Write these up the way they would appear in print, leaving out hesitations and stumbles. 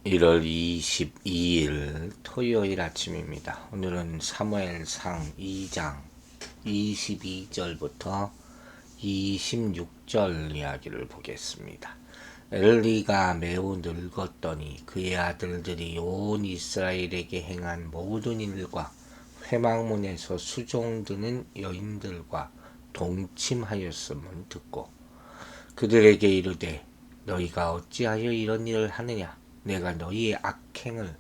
1월 22일 토요일 아침입니다. 오늘은 사무엘상 2장 22절부터 26절 이야기를 보겠습니다. 엘리가 매우 늙었더니 그의 아들들이 온 이스라엘에게 행한 모든 일과 회막문에서 수종드는 여인들과 동침하였음을 듣고 그들에게 이르되 너희가 어찌하여 이런 일을 하느냐? 내가 너희의 악행을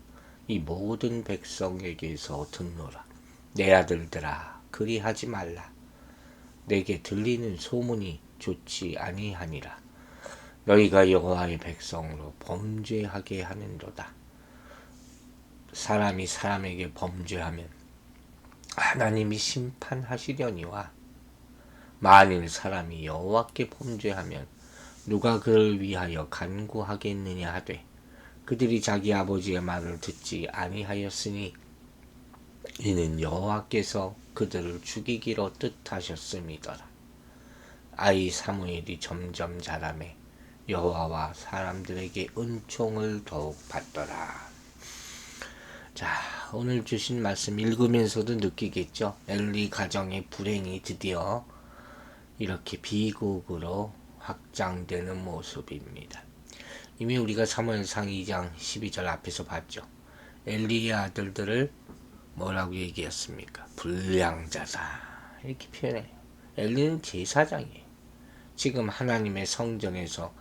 이 모든 백성에게서 듣노라. 내 아들들아 그리하지 말라. 내게 들리는 소문이 좋지 아니하니라. 너희가 여호와의 백성으로 범죄하게 하는도다. 사람이 사람에게 범죄하면 하나님이 심판하시려니와 만일 사람이 여호와께 범죄하면 누가 그를 위하여 간구하겠느냐 하되 그들이 자기 아버지의 말을 듣지 아니하였으니 이는 여호와께서 그들을 죽이기로 뜻하셨음이더라. 아이 사무엘이 점점 자라매 여호와와 사람들에게 은총을 더욱 받더라. 자, 오늘 주신 말씀 읽으면서도 느끼겠죠? 엘리 가정의 불행이 드디어 이렇게 비극으로 확장되는 모습입니다. 이미 우리가 사무엘상 2장 12절 앞에서 봤죠. 엘리의 아들들을 뭐라고 얘기했습니까? 불량자다 이렇게 표현해요. 엘리는 제사장이에요. 지금 하나님의 성전에서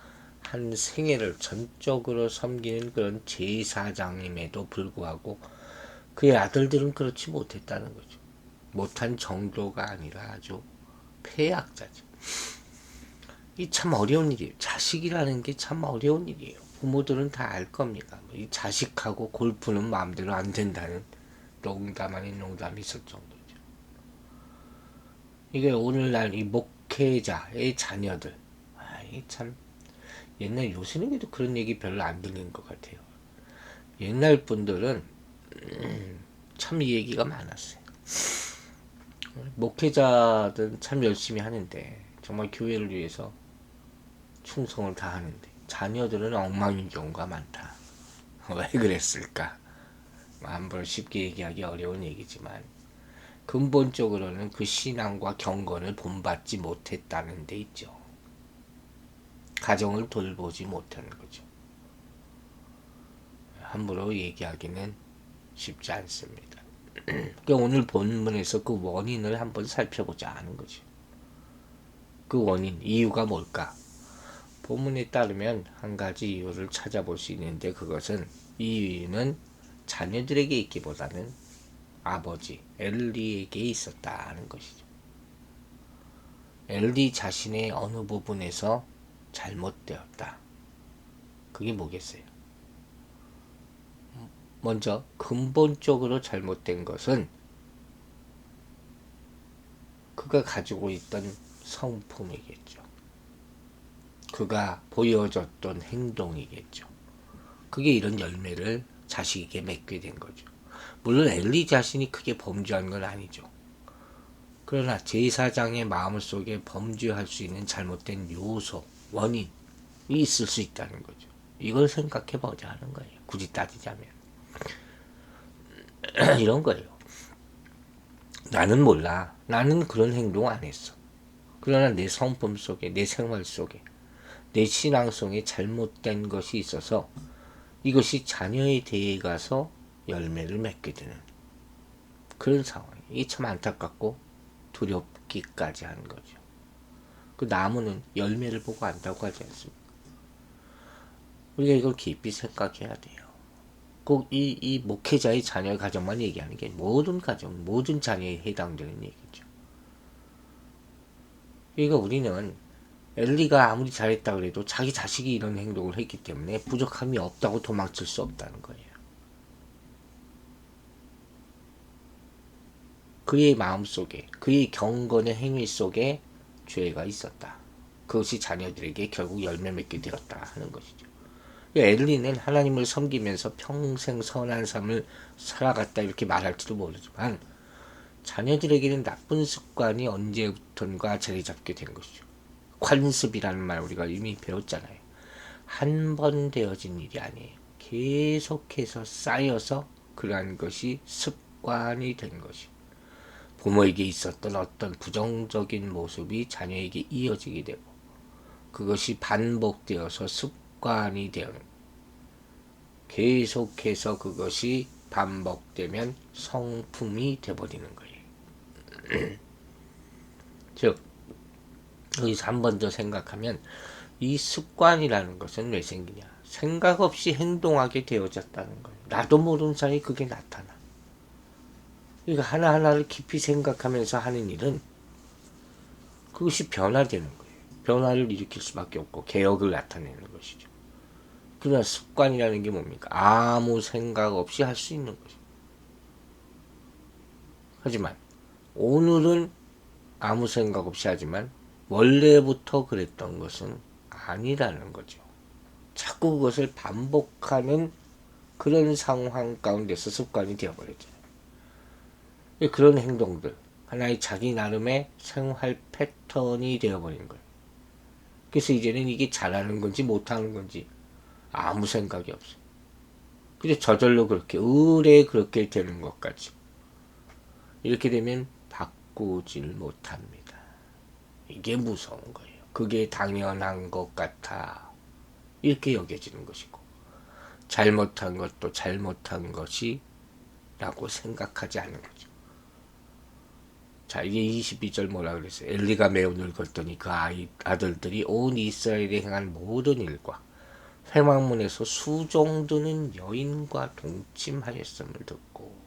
한 생애를 전적으로 섬기는 그런 제사장임에도 불구하고 그의 아들들은 그렇지 못했다는 거죠. 못한 정도가 아니라 아주 폐악자죠. 이 참 어려운 일이에요. 자식이라는 게 참 어려운 일이에요. 부모들은 다 알 겁니다. 이 자식하고 골프는 마음대로 안 된다는 농담 아닌 농담이 있을 정도죠. 이게 오늘날 이 목회자의 자녀들, 이 참 옛날 요새는 그래도 그런 얘기 별로 안 들리는 것 같아요. 옛날 분들은 참 이 얘기가 많았어요. 목회자들은 참 열심히 하는데 정말 교회를 위해서 충성을 다하는데 자녀들은 엉망인 경우가 많다. 왜 그랬을까? 함부로 쉽게 얘기하기 어려운 얘기지만 근본적으로는 그 신앙과 경건을 본받지 못했다는 데 있죠. 가정을 돌보지 못하는 거죠. 함부로 얘기하기는 쉽지 않습니다. 그러니까 오늘 본문에서 그 원인을 한번 살펴보자 하는 거죠. 그 원인, 이유가 뭘까? 본문에 따르면 한 가지 이유를 찾아볼 수 있는데 그것은 이유는 자녀들에게 있기보다는 아버지 엘리에게 있었다는 것이죠. 엘리 자신의 어느 부분에서 잘못되었다. 그게 뭐겠어요? 먼저 근본적으로 잘못된 것은 그가 가지고 있던 성품이겠죠. 그가 보여줬던 행동이겠죠. 그게 이런 열매를 자식에게 맺게 된 거죠. 물론 엘리 자신이 크게 범죄한 건 아니죠. 그러나 제사장의 마음속에 범죄할 수 있는 잘못된 요소, 원인이 있을 수 있다는 거죠. 이걸 생각해 보자 하는 거예요. 굳이 따지자면. 이런 거예요. 나는 몰라. 나는 그런 행동 안 했어. 그러나 내 성품 속에, 내 생활 속에, 내 신앙성에 잘못된 것이 있어서 이것이 자녀에 대해 가서 열매를 맺게 되는 그런 상황이에요. 이게 참 안타깝고 두렵기까지 하는 거죠. 그 나무는 열매를 보고 안다고 하지 않습니까? 우리가 이걸 깊이 생각해야 돼요. 꼭 이 목회자의 자녀의 가정만 얘기하는 게 모든 가정, 모든 자녀에 해당되는 얘기죠. 그러니까 우리는 엘리가 아무리 잘했다 그래도 자기 자식이 이런 행동을 했기 때문에 부족함이 없다고 도망칠 수 없다는 거예요. 그의 마음속에, 그의 경건의 행위 속에 죄가 있었다. 그것이 자녀들에게 결국 열매 맺게 되었다 하는 것이죠. 엘리는 하나님을 섬기면서 평생 선한 삶을 살아갔다 이렇게 말할지도 모르지만 자녀들에게는 나쁜 습관이 언제부턴가 자리 잡게 된 것이죠. 관습이라는 말 우리가 이미 배웠잖아요. 한 번 되어진 일이 아니에요. 계속해서 쌓여서 그러한 것이 습관이 된 것이 부모에게 있었던 어떤 부정적인 모습이 자녀에게 이어지게 되고 그것이 반복되어서 습관이 되는 계속해서 그것이 반복되면 성품이 되어버리는 거예요. 즉 여기서 한 번 더 생각하면 이 습관이라는 것은 왜 생기냐? 생각 없이 행동하게 되어졌다는 거예요. 나도 모르는 사이에 그게 나타나. 그러니까 하나하나를 깊이 생각하면서 하는 일은 그것이 변화되는 거예요. 변화를 일으킬 수밖에 없고 개혁을 나타내는 것이죠. 그러나 습관이라는 게 뭡니까? 아무 생각 없이 할 수 있는 것이죠. 하지만 오늘은 아무 생각 없이 하지만 원래부터 그랬던 것은 아니라는 거죠. 자꾸 그것을 반복하는 그런 상황 가운데서 습관이 되어버렸잖아요. 그런 행동들, 하나의 자기 나름의 생활 패턴이 되어버린 거예요. 그래서 이제는 이게 잘하는 건지 못하는 건지 아무 생각이 없어요. 그래서 저절로 그렇게 의뢰 그렇게 되는 것 같죠. 이렇게 되면 바꾸질 못합니다. 이게 무서운 거예요. 그게 당연한 것 같아. 이렇게 여겨지는 것이고 잘못한 것도 잘못한 것이라고 생각하지 않는 거죠. 자, 이게 22절 뭐라 그랬어요? 엘리가 매우 늙었더니 그 아들들이 온 이스라엘에 행한 모든 일과 회막문에서 수종드는 여인과 동침하였음을 듣고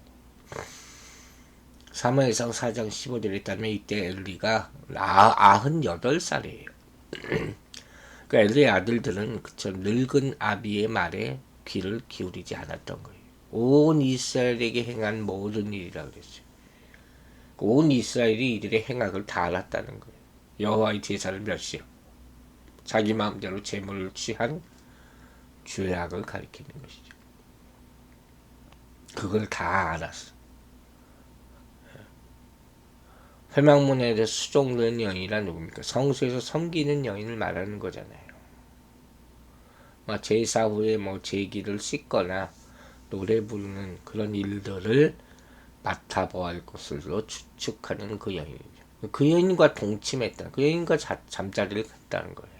사무엘상 4장 15절에 따르면 이때 엘리가 98살이에요. 그러니까 엘리의 아들들은 그쵸 늙은 아비의 말에 귀를 기울이지 않았던 거예요. 온 이스라엘에게 행한 모든 일이라 그랬어요. 온 이스라엘이 이들의 행악을 다 알았다는 거예요. 여호와의 제사를 멸시해 자기 마음대로 재물을 취한 죄악을 가리키는 것이죠. 그걸 다 알았어. 회막문에 수종되는 여인이란 누굽니까? 성소에서 섬기는 여인을 말하는 거잖아요. 제사 후에 제기를 씻거나 노래 부르는 그런 일들을 맡아보아할 것으로 추측하는 그 여인이죠. 그 여인과 동침했다. 그 여인과 잠자리를 했다는 거예요.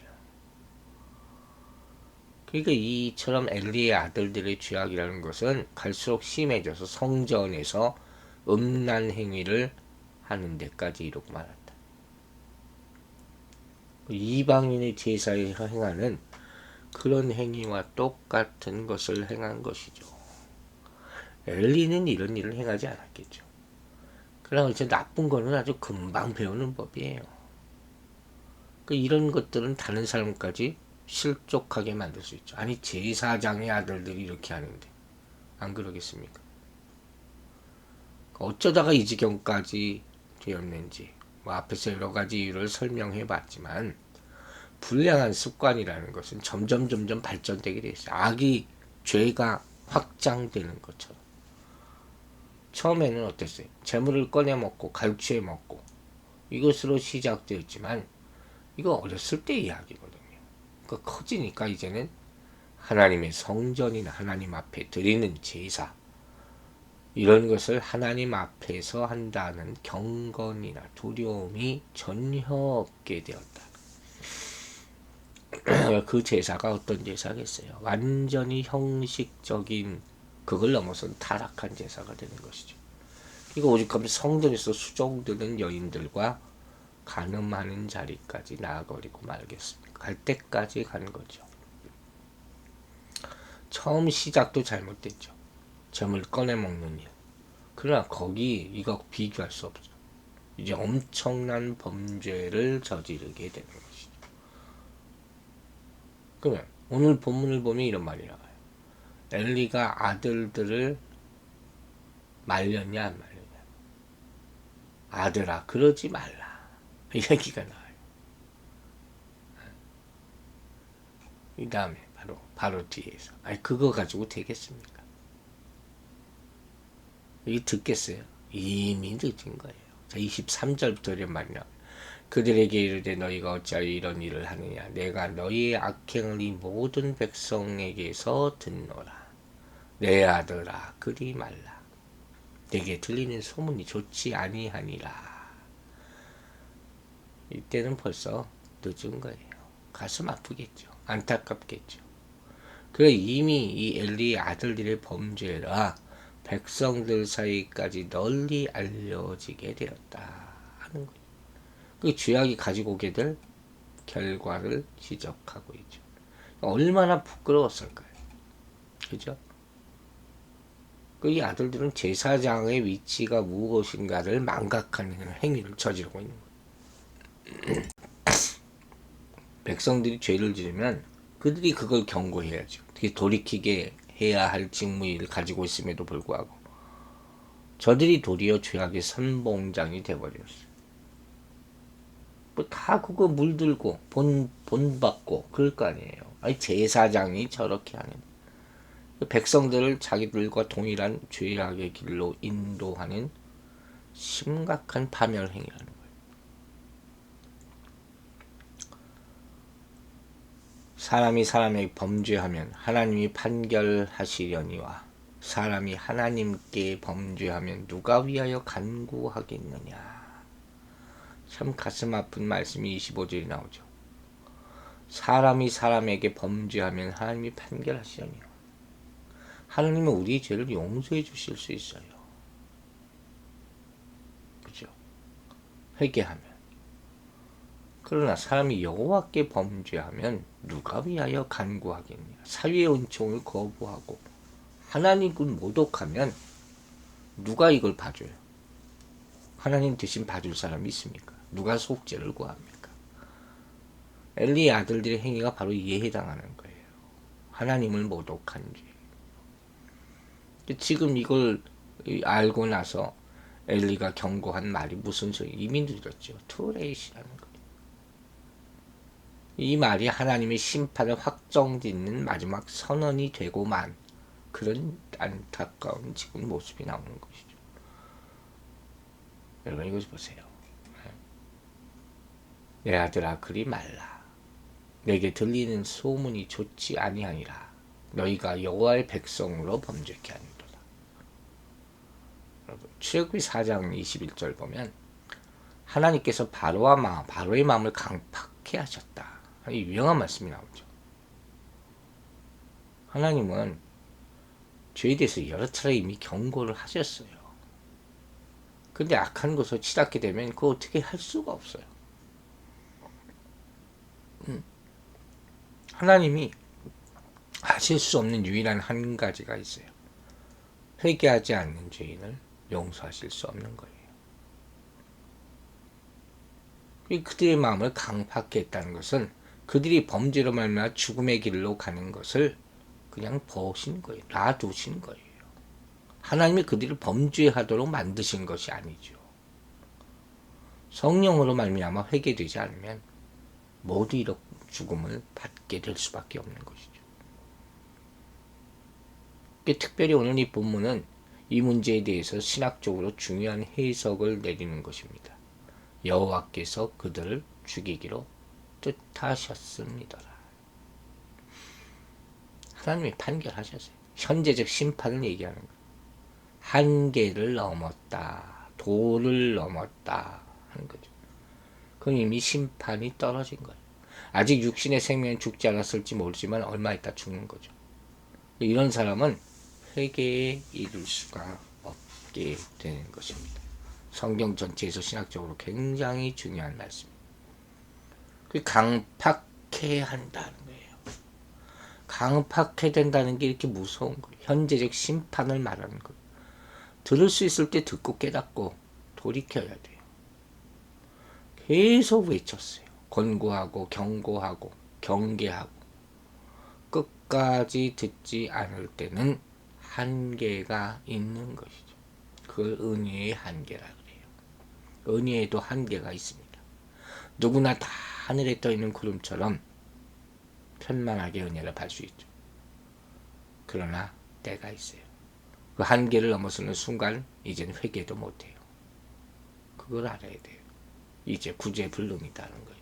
그러니까 이처럼 엘리의 아들들의 죄악이라는 것은 갈수록 심해져서 성전에서 음란 행위를 하는 데까지 이르고 말았다. 이방인의 제사에 행하는 그런 행위와 똑같은 것을 행한 것이죠. 엘리는 이런 일을 행하지 않았겠죠. 그러나 이제 나쁜 거는 아주 금방 배우는 법이에요. 이런 것들은 다른 사람까지 실족하게 만들 수 있죠. 아니 제사장의 아들들이 이렇게 하는데 안 그러겠습니까? 어쩌다가 이 지경까지 되었는지 앞에서 여러 가지 이유를 설명해 봤지만 불량한 습관이라는 것은 점점 발전되게 돼 있어요. 악이 죄가 확장되는 것처럼. 처음에는 어땠어요? 재물을 꺼내 먹고 갈취해 먹고 이것으로 시작되었지만 이거 어렸을 때 이야기거든요. 그러니까 커지니까 이제는 하나님의 성전이나 하나님 앞에 드리는 제사 이런 것을 하나님 앞에서 한다는 경건이나 두려움이 전혀 없게 되었다. 그 제사가 어떤 제사겠어요? 완전히 형식적인 그걸 넘어선 타락한 제사가 되는 것이죠. 이거 오죽하면 성전에서 수종드는 여인들과 간음하는 자리까지 나아버리고 말겠습니까? 갈 때까지 가는 거죠. 처음 시작도 잘못됐죠. 점을 꺼내 먹는 일. 그러나 거기 이거 비교할 수 없죠. 이제 엄청난 범죄를 저지르게 되는 것이죠. 그러면 오늘 본문을 보면 이런 말이 나와요. 엘리가 아들들을 말렸냐 안 말렸냐. 아들아 그러지 말라. 이 얘기가 나와요. 이 다음에 바로 뒤에서 그거 가지고 되겠습니까? 이 듣겠어요? 이미 늦은 거예요. 자, 23절부터 이런 말이 나와요. 그들에게 이르되 너희가 어찌하여 이런 일을 하느냐. 내가 너희의 악행을 이 모든 백성에게서 듣노라. 내 아들아 그리 말라. 내게 들리는 소문이 좋지 아니하니라. 이때는 벌써 늦은 거예요. 가슴 아프겠죠. 안타깝겠죠. 그래 이미 이 엘리의 아들들의 범죄라 백성들 사이까지 널리 알려지게 되었다 하는 거예요. 그 죄악이 가지고 오게 될 결과를 지적하고 있죠. 얼마나 부끄러웠을까요? 그죠? 이 아들들은 제사장의 위치가 무엇인가를 망각하는 행위를 저지르고 있는 거예요. 백성들이 죄를 지으면 그들이 그걸 경고해야죠. 특히 돌이키게 해야 할 직무를 가지고 있음에도 불구하고 저들이 도리어 죄악의 선봉장이 되어버렸어요. 뭐 다 그거 물들고 본받고 그럴 거 아니에요. 아니 제사장이 저렇게 하는 백성들을 자기들과 동일한 죄악의 길로 인도하는 심각한 파멸 행위라는 거예요. 사람이 사람에게 범죄하면 하나님이 판결하시려니와 사람이 하나님께 범죄하면 누가 위하여 간구하겠느냐. 참 가슴 아픈 말씀이 25절이 나오죠. 사람이 사람에게 범죄하면 하나님이 판결하시려니와 하나님은 우리 죄를 용서해 주실 수 있어요. 그죠? 회개하면. 그러나 사람이 여호와께 범죄하면 누가 위하여 간구하겠냐. 사위의 은총을 거부하고 하나님을 모독하면 누가 이걸 봐줘요? 하나님 대신 봐줄 사람이 있습니까? 누가 속죄를 구합니까? 엘리의 아들들의 행위가 바로 이에 해당하는 거예요. 하나님을 모독한 죄. 지금 이걸 알고 나서 엘리가 경고한 말이 무슨 소리? 이미 늦었죠. 투레이시라는 거예요. 이 말이 하나님의 심판을 확정짓는 마지막 선언이 되고만 그런 안타까운 지금 모습이 나오는 것이죠. 여러분 이것을 보세요. 내 아들아 그리 말라. 내게 들리는 소문이 좋지 아니하니라. 너희가 여호와의 백성으로 범죄케 하는도다. 여러분 출애굽기 4장 21절 보면 하나님께서 바로의 마음을 강팍해 하셨다. 이 유명한 말씀이 나오죠. 하나님은 죄에 대해서 여러 차례 이미 경고를 하셨어요. 근데 악한 것을 치닫게 되면 그거 어떻게 할 수가 없어요. 하나님이 하실 수 없는 유일한 한 가지가 있어요. 회개하지 않는 죄인을 용서하실 수 없는 거예요. 그들의 마음을 강팍해 했다는 것은 그들이 범죄로 말미암아 죽음의 길로 가는 것을 그냥 버신 거예요. 놔두신 거예요. 하나님이 그들을 범죄하도록 만드신 것이 아니죠. 성령으로 말미암아 회개되지 않으면 모두 이렇게 죽음을 받게 될 수밖에 없는 것이죠. 특별히 오늘 이 본문은 이 문제에 대해서 신학적으로 중요한 해석을 내리는 것입니다. 여호와께서 그들을 죽이기로 뜻하셨습니다. 하나님이 판결하셨어요. 현재적 심판을 얘기하는 거예요. 한계를 넘었다. 도를 넘었다. 하는 거죠. 그럼 이미 심판이 떨어진 거예요. 아직 육신의 생명은 죽지 않았을지 모르지만 얼마 있다 죽는 거죠. 이런 사람은 회개에 이를 수가 없게 되는 것입니다. 성경 전체에서 신학적으로 굉장히 중요한 말씀입니다. 강팍해야 한다는 거예요. 강팍해야 된다는 게 이렇게 무서운 거예요. 현재적 심판을 말하는 거예요. 들을 수 있을 때 듣고 깨닫고 돌이켜야 돼요. 계속 외쳤어요. 권고하고 경고하고 경계하고 끝까지 듣지 않을 때는 한계가 있는 것이죠. 그걸 은혜의 한계라 그래요. 은혜에도 한계가 있습니다. 누구나 다 하늘에 떠있는 구름처럼 편만하게 은혜를 받을 수 있죠. 그러나 때가 있어요. 그 한계를 넘어서는 순간 이제는 회개도 못해요. 그걸 알아야 돼요. 이제 구제불능이다는 거예요.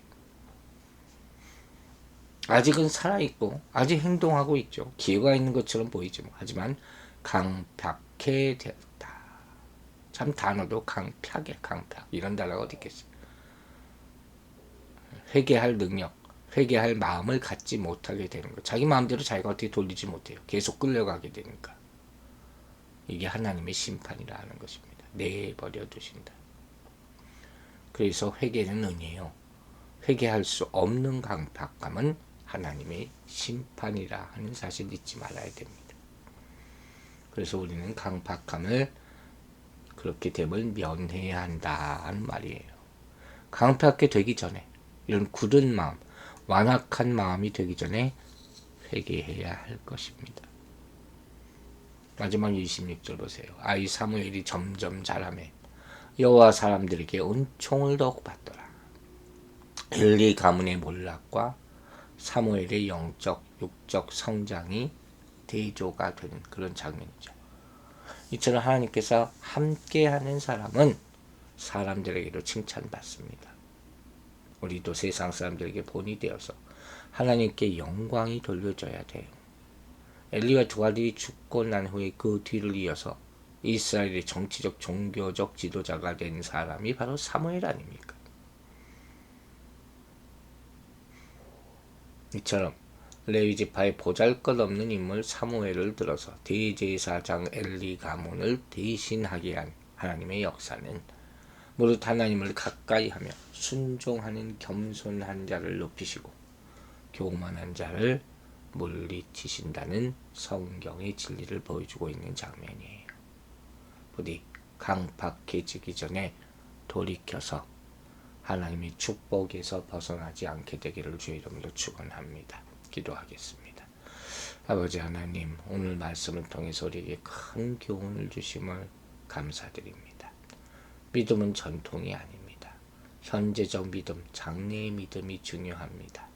아직은 살아있고 아직 행동하고 있죠. 기회가 있는 것처럼 보이죠. 하지만 강팍해 되었다. 참 단어도 강팍해 강팍 이런 단어가 어디 있겠어요. 회개할 능력, 회개할 마음을 갖지 못하게 되는 거. 자기 마음대로 자기가 어떻게 돌리지 못해요. 계속 끌려가게 되니까. 이게 하나님의 심판이라는 것입니다. 내버려 두신다. 그래서 회개는 은혜요. 회개할 수 없는 강팍함은 하나님의 심판이라 하는 사실 잊지 말아야 됩니다. 그래서 우리는 강팍함을 그렇게 됨을 면해야 한다는 말이에요. 강팍하게 되기 전에 이런 굳은 마음, 완악한 마음이 되기 전에 회개해야 할 것입니다. 마지막 26절 보세요. 아이 사무엘이 점점 자라매 여호와 사람들에게 은총을 더욱 받더라. 엘리 가문의 몰락과 사무엘의 영적, 육적 성장이 대조가 되는 그런 장면이죠. 이처럼 하나님께서 함께하는 사람은 사람들에게도 칭찬받습니다. 우리도 세상 사람들에게 본이 되어서 하나님께 영광이 돌려져야 돼요. 엘리와 두 아들이 죽고 난 후에 그 뒤를 이어서 이스라엘의 정치적 종교적 지도자가 된 사람이 바로 사무엘 아닙니까? 이처럼 레위 지파의 보잘것없는 인물 사무엘을 들어서 대제사장 엘리 가문을 대신하게 한 하나님의 역사는 무릇 하나님을 가까이 하며 순종하는 겸손한 자를 높이시고 교만한 자를 물리치신다는 성경의 진리를 보여주고 있는 장면이에요. 부디 강팍해지기 전에 돌이켜서 하나님의 축복에서 벗어나지 않게 되기를 주의 이름으로 축원합니다. 기도하겠습니다. 아버지 하나님, 오늘 말씀을 통해서 우리에게 큰 교훈을 주심을 감사드립니다. 믿음은 전통이 아닙니다. 현재적 믿음, 장래의 믿음이 중요합니다.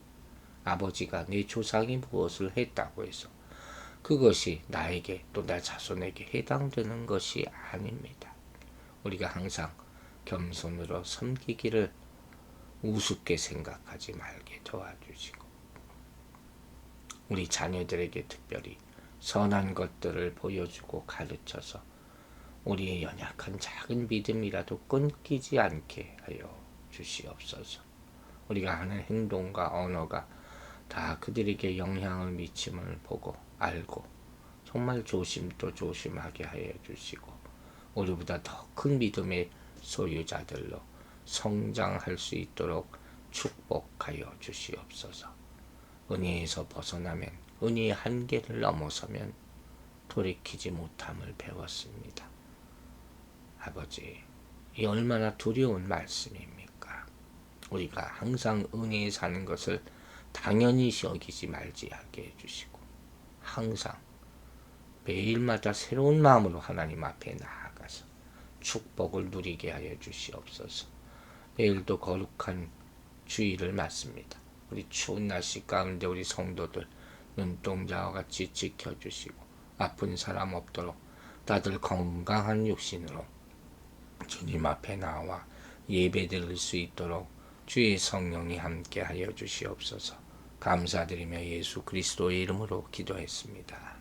아버지가 내 조상이 무엇을 했다고 해서 그것이 나에게 또 내 자손에게 해당되는 것이 아닙니다. 우리가 항상 겸손으로 섬기기를 우습게 생각하지 말게 도와주시고 우리 자녀들에게 특별히 선한 것들을 보여주고 가르쳐서 우리의 연약한 작은 믿음이라도 끊기지 않게 하여 주시옵소서. 우리가 하는 행동과 언어가 다 그들에게 영향을 미침을 보고 알고 정말 조심도 조심하게 하여 주시고 우리보다 더 큰 믿음의 소유자들로 성장할 수 있도록 축복하여 주시옵소서. 은혜에서 벗어나면 은혜의 한계를 넘어서면 돌이키지 못함을 배웠습니다. 아버지, 이 얼마나 두려운 말씀입니까? 우리가 항상 은혜에 사는 것을 당연히 여기지 말지 하게 해주시고 항상 매일마다 새로운 마음으로 하나님 앞에 나아가서 축복을 누리게 하여 주시옵소서. 내일도 거룩한 주일을 맞습니다. 우리 추운 날씨 가운데 우리 성도들 눈동자와 같이 지켜주시고 아픈 사람 없도록 다들 건강한 육신으로 주님 앞에 나와 예배드릴 수 있도록 주의 성령이 함께 하여 주시옵소서. 감사드리며 예수 그리스도의 이름으로 기도했습니다.